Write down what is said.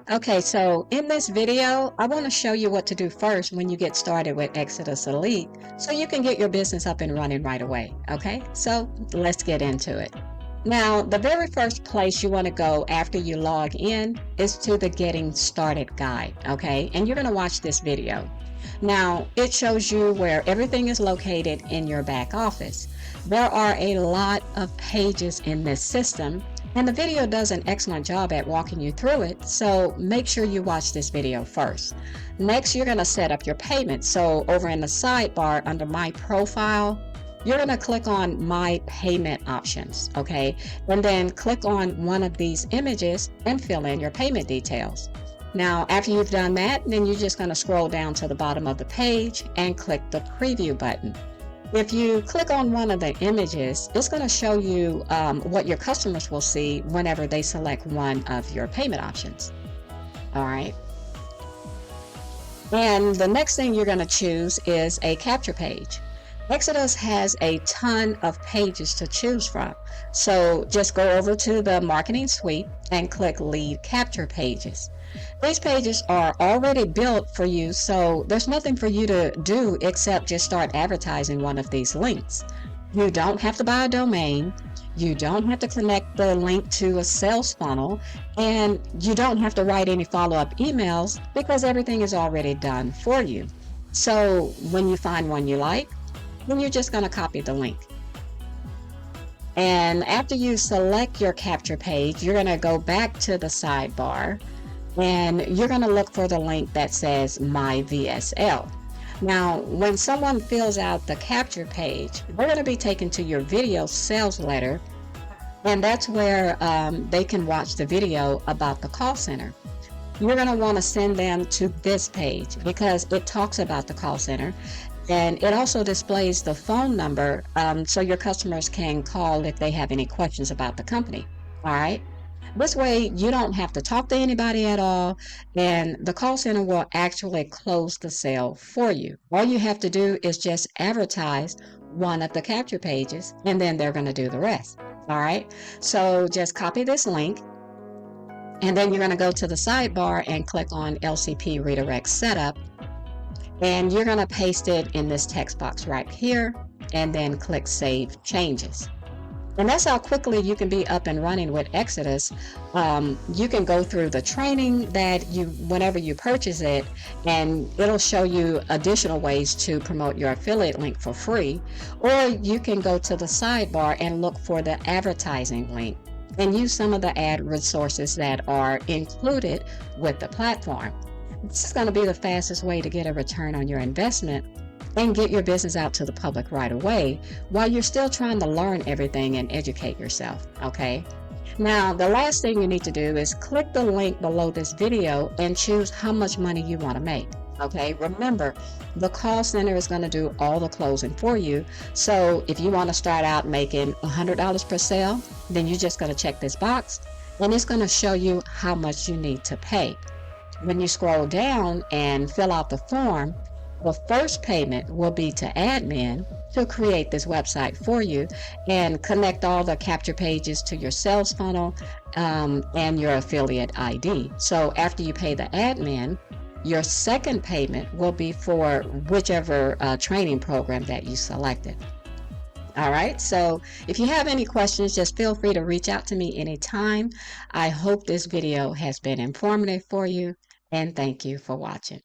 Okay, so in this video, I want to show you what to do first when you get started with Exitus Elite so you can get your business up and running right away. Okay, so let's get into it. Now, the very first place you want to go after you log in is to the Getting Started guide. Okay, and you're going to watch this video. Now, it shows you where everything is located in your back office. There are a lot of pages in this system, and the video does an excellent job at walking you through it, so make sure you watch this video first. Next, you're going to set up your payment. So over in the sidebar under My Profile, you're going to click on My Payment Options, okay? And then click on one of these images and fill in your payment details. Now, after you've done that, then you're just going to scroll down to the bottom of the page and click the Preview button. If you click on one of the images, it's going to show you what your customers will see whenever they select one of your payment options. All right. And the next thing you're going to choose is a capture page. Exitus has a ton of pages to choose from. So just go over to the Marketing Suite and click Lead Capture Pages. These pages are already built for you, so there's nothing for you to do except just start advertising one of these links. You don't have to buy a domain, you don't have to connect the link to a sales funnel, and you don't have to write any follow-up emails because everything is already done for you. So when you find one you like, then you're just going to copy the link. And after you select your capture page, you're going to go back to the sidebar and you're going to look for the link that says My VSL. Now, when someone fills out the capture page, they're going to be taken to your video sales letter, and that's where they can watch the video about the call center. You're going to want to send them to this page because it talks about the call center, and it also displays the phone number so your customers can call if they have any questions about the company. All right. This way, you don't have to talk to anybody at all, and the call center will actually close the sale for you. All you have to do is just advertise one of the capture pages, and then they're going to do the rest. All right. So just copy this link, and then you're going to go to the sidebar and click on LCP Redirect Setup. And you're going to paste it in this text box right here, and then click Save Changes. And that's how quickly you can be up and running with Exitus. You can go through the training that whenever you purchase it, and it'll show you additional ways to promote your affiliate link for free. Or you can go to the sidebar and look for the advertising link and use some of the ad resources that are included with the platform. This is going to be the fastest way to get a return on your investment and get your business out to the public right away while you're still trying to learn everything and educate yourself, okay? Now, the last thing you need to do is click the link below this video and choose how much money you want to make, okay? Remember, the call center is going to do all the closing for you. So if you want to start out making $100 per sale, then you're just going to check this box and it's going to show you how much you need to pay. When you scroll down and fill out the form, the first payment will be to admin to create this website for you and connect all the capture pages to your sales funnel and your affiliate ID. So after you pay the admin, your second payment will be for whichever training program that you selected. All right, so if you have any questions, just feel free to reach out to me anytime. I hope this video has been informative for you, and thank you for watching.